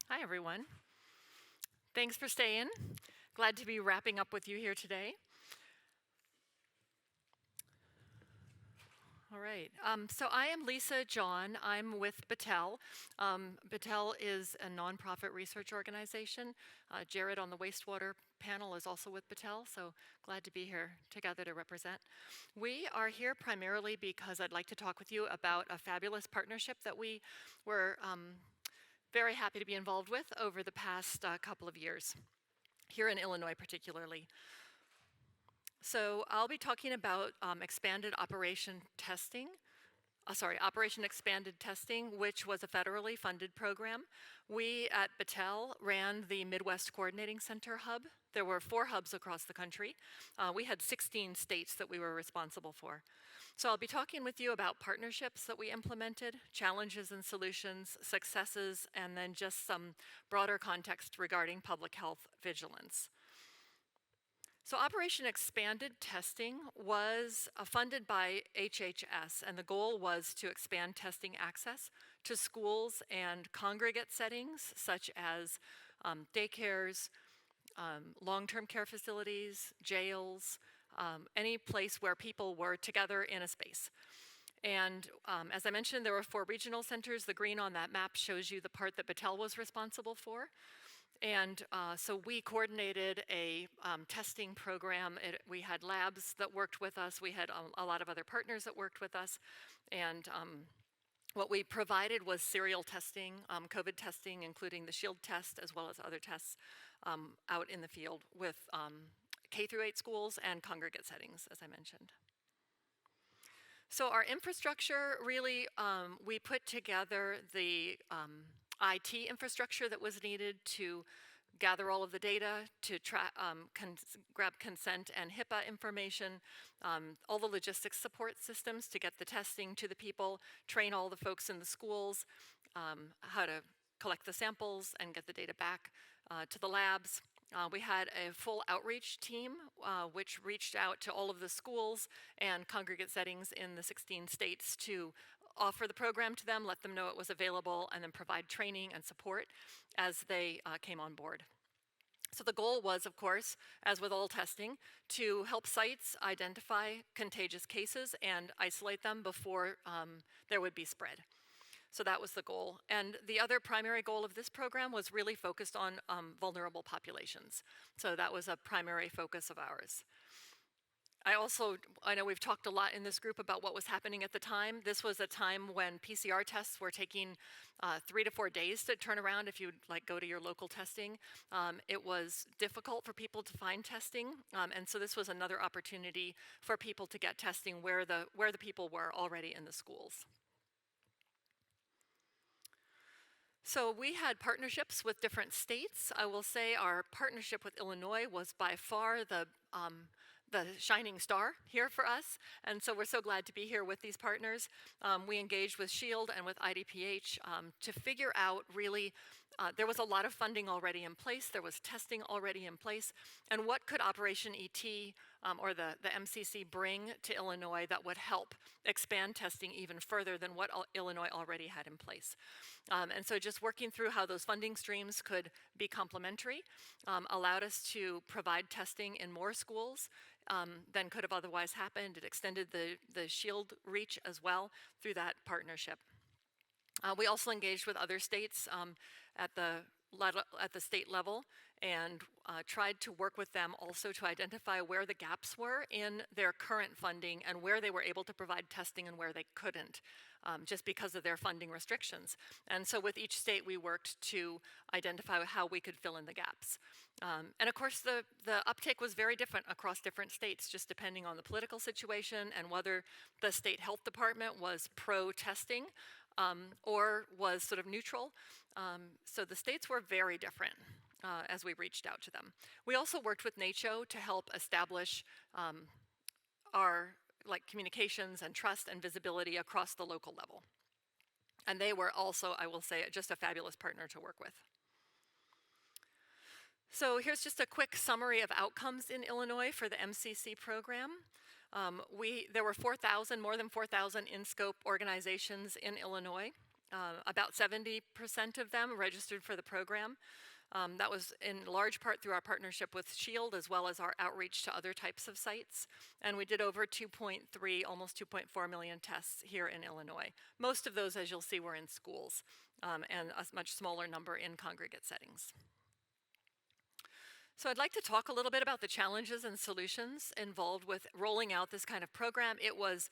Hi, everyone. Thanks for staying. Glad to be wrapping up with you here today. All right. So I am Lisa John. I'm with Battelle. Battelle is a nonprofit research organization. Jared on the wastewater panel is also with Battelle, so glad to be here together to represent. We are here primarily because I'd like to talk with you about a fabulous partnership that we were very happy to be involved with over the past couple of years, here in Illinois particularly. So I'll be talking about expanded operation testing. Operation Expanded Testing, which was a federally funded program. We at Battelle ran the Midwest Coordinating Center hub. There were 4 hubs across the country. We had 16 states that we were responsible for. So I'll be talking with you about partnerships that we implemented, challenges and solutions, successes, and then just some broader context regarding public health vigilance. So Operation Expanded Testing was funded by HHS, and the goal was to expand testing access to schools and congregate settings, such as daycares, long-term care facilities, jails, any place where people were together in a space. And as I mentioned, there were 4 regional centers. The green on that map shows you the part that Battelle was responsible for. And so we coordinated a testing program. We had labs that worked with us. We had a lot of other partners that worked with us. And what we provided was serial testing, COVID testing, including the SHIELD test, as well as other tests out in the field with K through 8 schools and congregate settings, as I mentioned. So our infrastructure, really, we put together the IT infrastructure that was needed to gather all of the data, to grab consent and HIPAA information, all the logistics support systems to get the testing to the people, train all the folks in the schools, how to collect the samples and get the data back to the labs. We had a full outreach team, which reached out to all of the schools and congregate settings in the 16 states to offer the program to them, let them know it was available, and then provide training and support as they came on board. So the goal was, of course, as with all testing, to help sites identify contagious cases and isolate them before there would be spread. So that was the goal. And the other primary goal of this program was really focused on vulnerable populations. So that was a primary focus of ours. I know we've talked a lot in this group about what was happening at the time. This was a time when PCR tests were taking 3 to 4 days to turn around if you'd go to your local testing. It was difficult for people to find testing, and so this was another opportunity for people to get testing where the people were already in the schools. So we had partnerships with different states. I will say our partnership with Illinois was by far the shining star here for us, and so we're so glad to be here with these partners. We engaged with SHIELD and with IDPH to figure out really, there was a lot of funding already in place, there was testing already in place, and what could Operation ET or the MCC bring to Illinois that would help expand testing even further than what Illinois already had in place. And so just working through how those funding streams could be complementary allowed us to provide testing in more schools than could have otherwise happened. It extended the SHIELD reach as well through that partnership. We also engaged with other states at the state level and tried to work with them also to identify where the gaps were in their current funding and where they were able to provide testing and where they couldn't, just because of their funding restrictions. And so with each state, we worked to identify how we could fill in the gaps. And of course, the uptake was very different across different states, just depending on the political situation and whether the state health department was pro-testing or was sort of neutral. So the states were very different as we reached out to them. We also worked with NACCHO to help establish our communications and trust and visibility across the local level. And they were also, I will say, just a fabulous partner to work with. So here's just a quick summary of outcomes in Illinois for the MCC program. There were more than 4,000 in-scope organizations in Illinois. About 70% of them registered for the program. That was in large part through our partnership with SHIELD, as well as our outreach to other types of sites. And we did over 2.3, almost 2.4 million tests here in Illinois. Most of those, as you'll see, were in schools, and a much smaller number in congregate settings. So I'd like to talk a little bit about the challenges and solutions involved with rolling out this kind of program. It was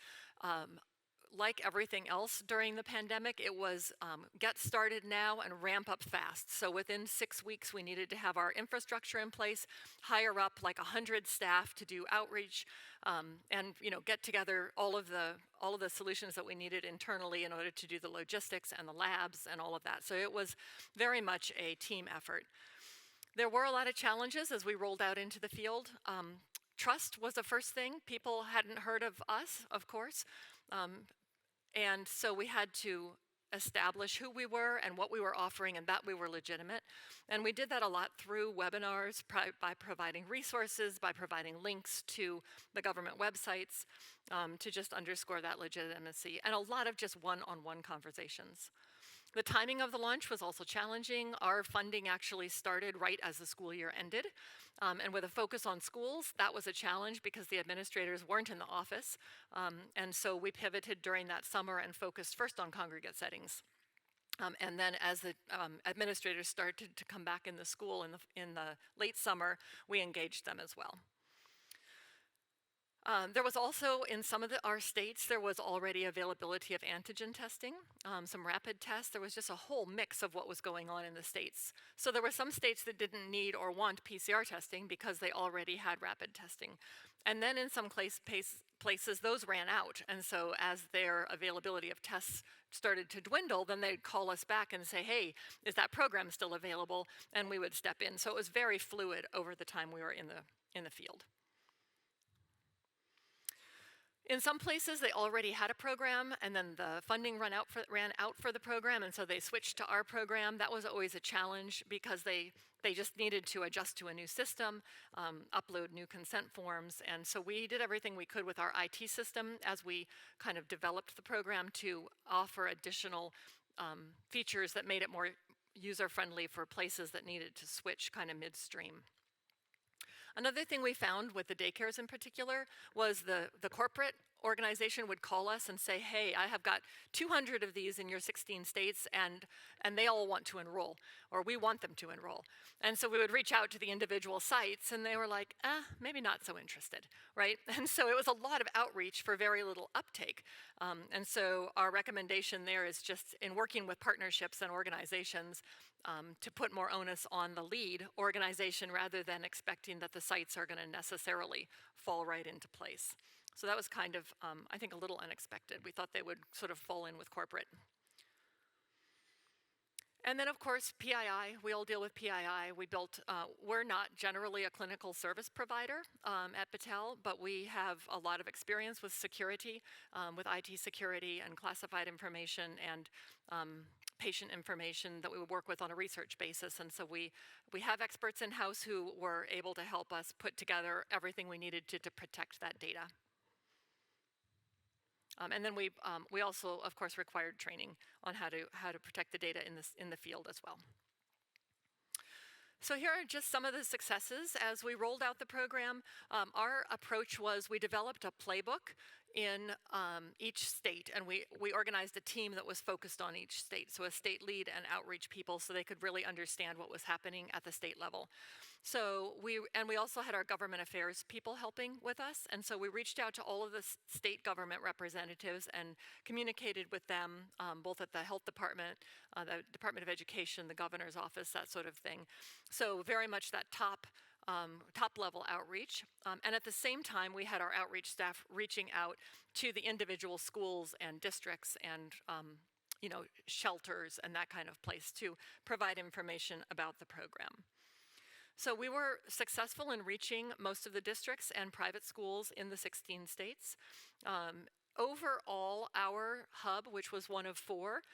like everything else during the pandemic, it was get started now and ramp up fast. So within 6 weeks, we needed to have our infrastructure in place, hire up like 100 staff to do outreach, and get together all of the solutions that we needed internally in order to do the logistics and the labs and all of that. So it was very much a team effort. There were a lot of challenges as we rolled out into the field. Trust was the first thing. People hadn't heard of us, of course. And so we had to establish who we were and what we were offering and that we were legitimate. And we did that a lot through webinars, by providing resources, by providing links to the government websites, to just underscore that legitimacy, and a lot of just one-on-one conversations. The timing of the launch was also challenging. Our funding actually started right as the school year ended. And with a focus on schools, that was a challenge because the administrators weren't in the office. And so we pivoted during that summer and focused first on congregate settings. And then as the administrators started to come back in the school in the late summer, we engaged them as well. There was also, in some of our states, there was already availability of antigen testing, some rapid tests. There was just a whole mix of what was going on in the states. So there were some states that didn't need or want PCR testing because they already had rapid testing. And then in some places, those ran out. And so as their availability of tests started to dwindle, then they'd call us back and say, hey, is that program still available? And we would step in. So it was very fluid over the time we were in the field. In some places, they already had a program, and then the funding ran out for the program, and so they switched to our program. That was always a challenge because they just needed to adjust to a new system, upload new consent forms, and so we did everything we could with our IT system as we kind of developed the program to offer additional features that made it more user-friendly for places that needed to switch kind of midstream. Another thing we found with the daycares in particular was the corporate organization would call us and say, hey, I have got 200 of these in your 16 states and they all want to enroll, or we want them to enroll. And so we would reach out to the individual sites and they were like, maybe not so interested, right? And so it was a lot of outreach for very little uptake. And so our recommendation there is just in working with partnerships and organizations to put more onus on the lead organization rather than expecting that the sites are going to necessarily fall right into place. So that was kind of, I think, a little unexpected. We thought they would sort of fall in with corporate. And then, of course, PII. We all deal with PII. We're not generally a clinical service provider at Battelle, but we have a lot of experience with security, with IT security and classified information and patient information that we would work with on a research basis. And so we have experts in-house who were able to help us put together everything we needed to protect that data. And then we also, of course, required training on how to protect the data in the field as well. So here are just some of the successes. As we rolled out the program, our approach was we developed a playbook in each state, and we organized a team that was focused on each state, so a state lead and outreach people so they could really understand what was happening at the state level. So we also had our government affairs people helping with us, and so we reached out to all of the state government representatives and communicated with them, both at the health department, the Department of Education, the governor's office, that sort of thing. So very much that top level outreach. And at the same time, we had our outreach staff reaching out to the individual schools and districts and shelters and that kind of place to provide information about the program. So we were successful in reaching most of the districts and private schools in the 16 states. Overall, our hub, which was one of 4,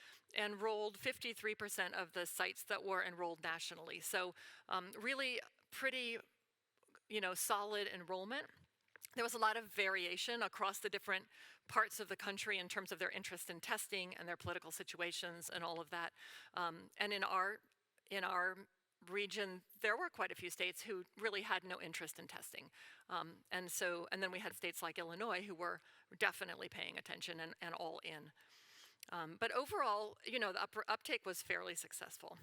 enrolled 53% of the sites that were enrolled nationally. So really pretty, solid enrollment. There was a lot of variation across the different parts of the country in terms of their interest in testing and their political situations and all of that. And in our region, there were quite a few states who really had no interest in testing. And then we had states like Illinois who were definitely paying attention and all in. But overall, the uptake was fairly successful.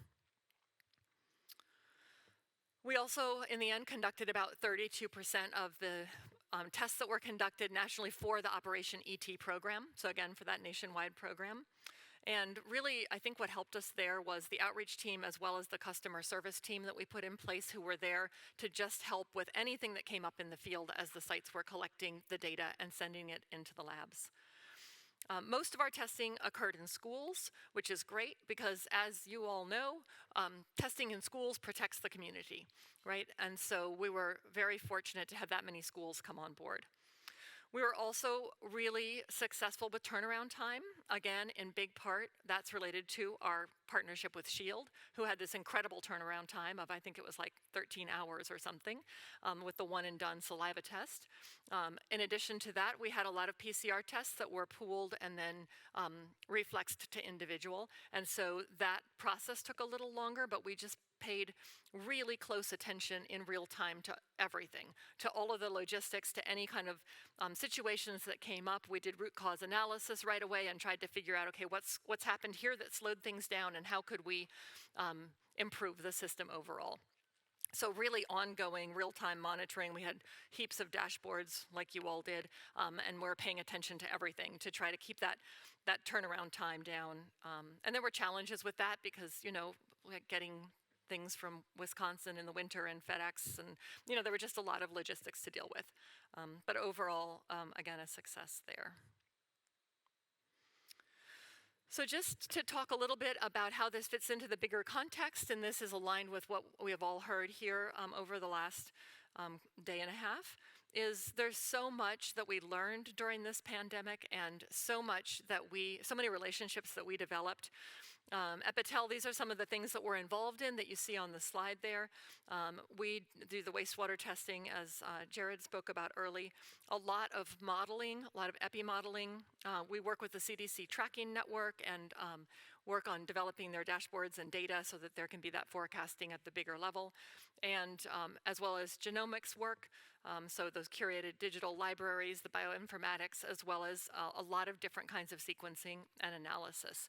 We also, in the end, conducted about 32% of the tests that were conducted nationally for the Operation ET program. So again, for that nationwide program. And really, I think what helped us there was the outreach team as well as the customer service team that we put in place, who were there to just help with anything that came up in the field as the sites were collecting the data and sending it into the labs. Most of our testing occurred in schools, which is great because, as you all know, testing in schools protects the community, right? And so we were very fortunate to have that many schools come on board. We were also really successful with turnaround time. Again, in big part, that's related to our partnership with Shield, who had this incredible turnaround time of, I think it was like 13 hours or something, with the one and done saliva test. In addition to that, we had a lot of PCR tests that were pooled and then reflexed to individual. And so that process took a little longer, but we just paid really close attention in real time to everything, to all of the logistics, to any kind of situations that came up. We did root cause analysis right away and tried to figure out, okay, what's happened here that slowed things down, and how could we improve the system overall. So really ongoing real-time monitoring. We had heaps of dashboards like you all did, and we're paying attention to everything to try to keep that turnaround time down. And there were challenges with that because, getting things from Wisconsin in the winter and FedEx, and there were just a lot of logistics to deal with. But overall, again, a success there. So just to talk a little bit about how this fits into the bigger context, and this is aligned with what we have all heard here over the last day and a half, is there's so much that we learned during this pandemic, and so many relationships that we developed. At Battelle, these are some of the things that we're involved in that you see on the slide there. We do the wastewater testing, as Jared spoke about early. A lot of modeling, a lot of epi-modeling. We work with the CDC tracking network and work on developing their dashboards and data so that there can be that forecasting at the bigger level. And as well as genomics work, so those curated digital libraries, the bioinformatics, as well as a lot of different kinds of sequencing and analysis.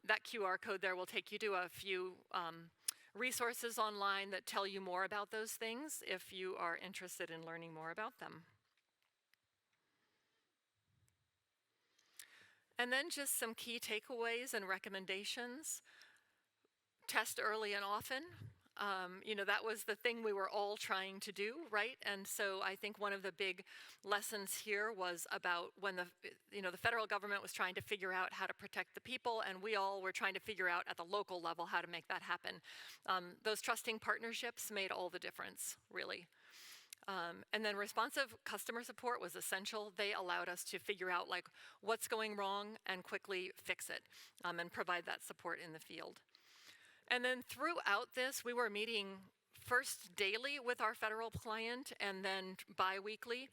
That QR code there will take you to a few resources online that tell you more about those things if you are interested in learning more about them. And then just some key takeaways and recommendations. Test early and often. That was the thing we were all trying to do, right? And so I think one of the big lessons here was about when the federal government was trying to figure out how to protect the people, and we all were trying to figure out at the local level how to make that happen. Those trusting partnerships made all the difference, really. And then responsive customer support was essential. They allowed us to figure out what's going wrong and quickly fix it, and provide that support in the field. And then throughout this, we were meeting first daily with our federal client and then bi-weekly,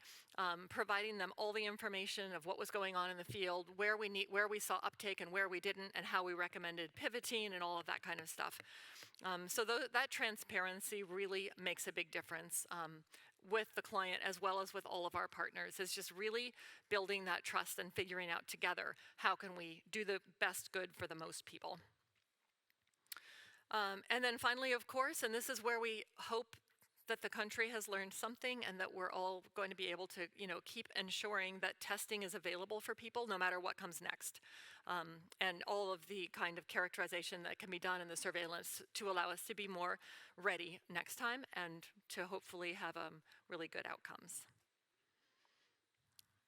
providing them all the information of what was going on in the field, where we saw uptake and where we didn't, and how we recommended pivoting and all of that kind of stuff. So that transparency really makes a big difference with the client as well as with all of our partners. Is just really building that trust and figuring out together how can we do the best good for the most people. And then finally, of course, and this is where we hope that the country has learned something and that we're all going to be able to, keep ensuring that testing is available for people no matter what comes next. And all of the kind of characterization that can be done in the surveillance to allow us to be more ready next time and to hopefully have really good outcomes.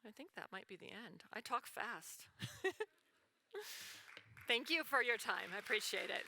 I think that might be the end. I talk fast. Thank you for your time. I appreciate it.